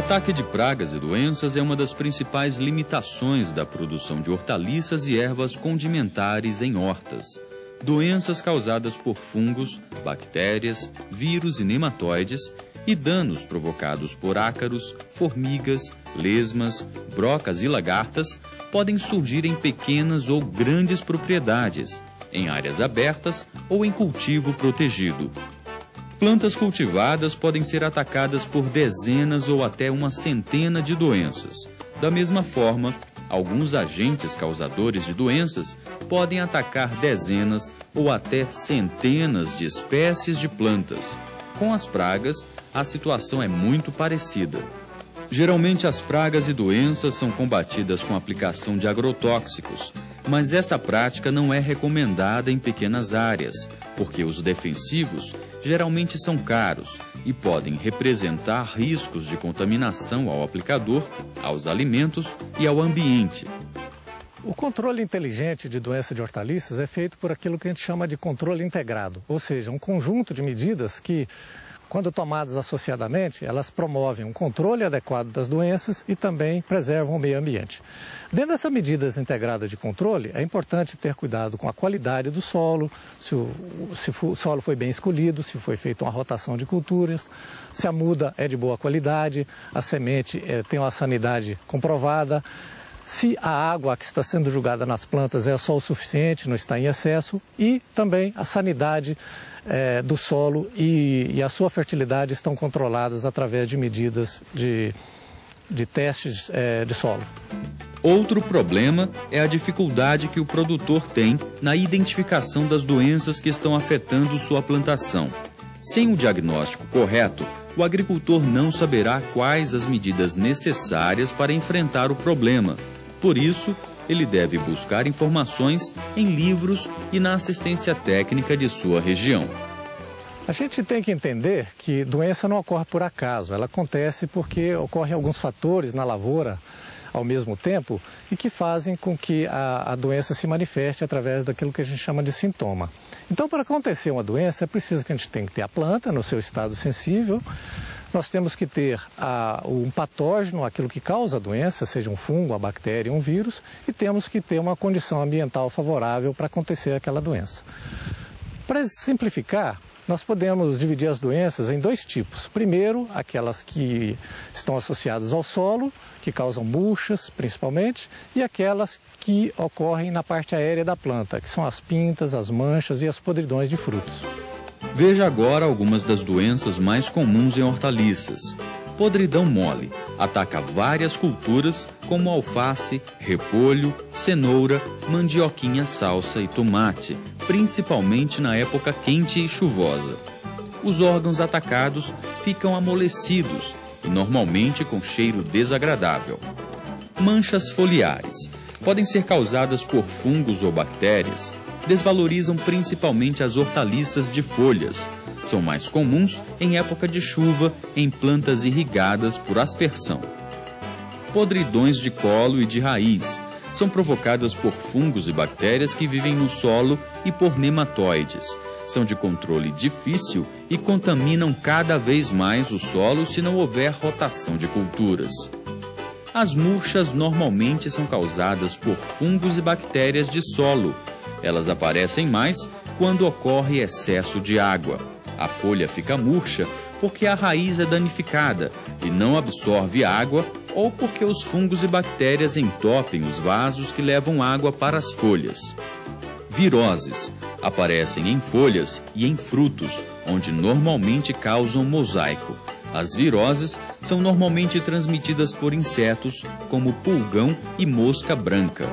ataque de pragas e doenças é uma das principais limitações da produção de hortaliças e ervas condimentares em hortas. Doenças causadas por fungos, bactérias, vírus e nematóides e danos provocados por ácaros, formigas, lesmas, brocas e lagartas podem surgir em pequenas ou grandes propriedades, em áreas abertas ou em cultivo protegido. Plantas cultivadas podem ser atacadas por dezenas ou até uma centena de doenças. Da mesma forma, alguns agentes causadores de doenças podem atacar dezenas ou até centenas de espécies de plantas. Com as pragas, a situação é muito parecida. Geralmente, as pragas e doenças são combatidas com a aplicação de agrotóxicos, mas essa prática não é recomendada em pequenas áreas, porque os defensivos geralmente são caros e podem representar riscos de contaminação ao aplicador, aos alimentos e ao ambiente. O controle inteligente de doença de hortaliças é feito por aquilo que a gente chama de controle integrado, ou seja, um conjunto de medidas que, quando tomadas associadamente, elas promovem um controle adequado das doenças e também preservam o meio ambiente. Dentro dessas medidas integradas de controle, é importante ter cuidado com a qualidade do solo, se o solo foi bem escolhido, se foi feita uma rotação de culturas, se a muda é de boa qualidade, a semente tem uma sanidade comprovada, se a água que está sendo jogada nas plantas é só o suficiente, não está em excesso, e também a sanidade do solo e a sua fertilidade estão controladas através de medidas de testes de solo. Outro problema é a dificuldade que o produtor tem na identificação das doenças que estão afetando sua plantação. Sem o diagnóstico correto, o agricultor não saberá quais as medidas necessárias para enfrentar o problema. Por isso, ele deve buscar informações em livros e na assistência técnica de sua região. A gente tem que entender que doença não ocorre por acaso, ela acontece porque ocorrem alguns fatores na lavoura ao mesmo tempo e que fazem com que a doença se manifeste através daquilo que a gente chama de sintoma. Então, para acontecer uma doença, é preciso que a gente tenha que ter a planta no seu estado sensível, nós temos que ter um patógeno, aquilo que causa a doença, seja um fungo, uma bactéria, um vírus, e temos que ter uma condição ambiental favorável para acontecer aquela doença. Para simplificar, nós podemos dividir as doenças em dois tipos. Primeiro, aquelas que estão associadas ao solo, que causam murchas, principalmente, e aquelas que ocorrem na parte aérea da planta, que são as pintas, as manchas e as podridões de frutos. Veja agora algumas das doenças mais comuns em hortaliças. Podridão mole ataca várias culturas como alface, repolho, cenoura, mandioquinha, salsa e tomate, principalmente na época quente e chuvosa. Os órgãos atacados ficam amolecidos e normalmente com cheiro desagradável. Manchas foliares podem ser causadas por fungos ou bactérias. Desvalorizam principalmente as hortaliças de folhas. São mais comuns em época de chuva em plantas irrigadas por aspersão. Podridões de colo e de raiz são provocadas por fungos e bactérias que vivem no solo e por nematóides. São de controle difícil e contaminam cada vez mais o solo se não houver rotação de culturas. As murchas normalmente são causadas por fungos e bactérias de solo. Elas aparecem mais quando ocorre excesso de água. A folha fica murcha porque a raiz é danificada e não absorve água ou porque os fungos e bactérias entopem os vasos que levam água para as folhas. Viroses aparecem em folhas e em frutos, onde normalmente causam mosaico. As viroses são normalmente transmitidas por insetos como pulgão e mosca branca.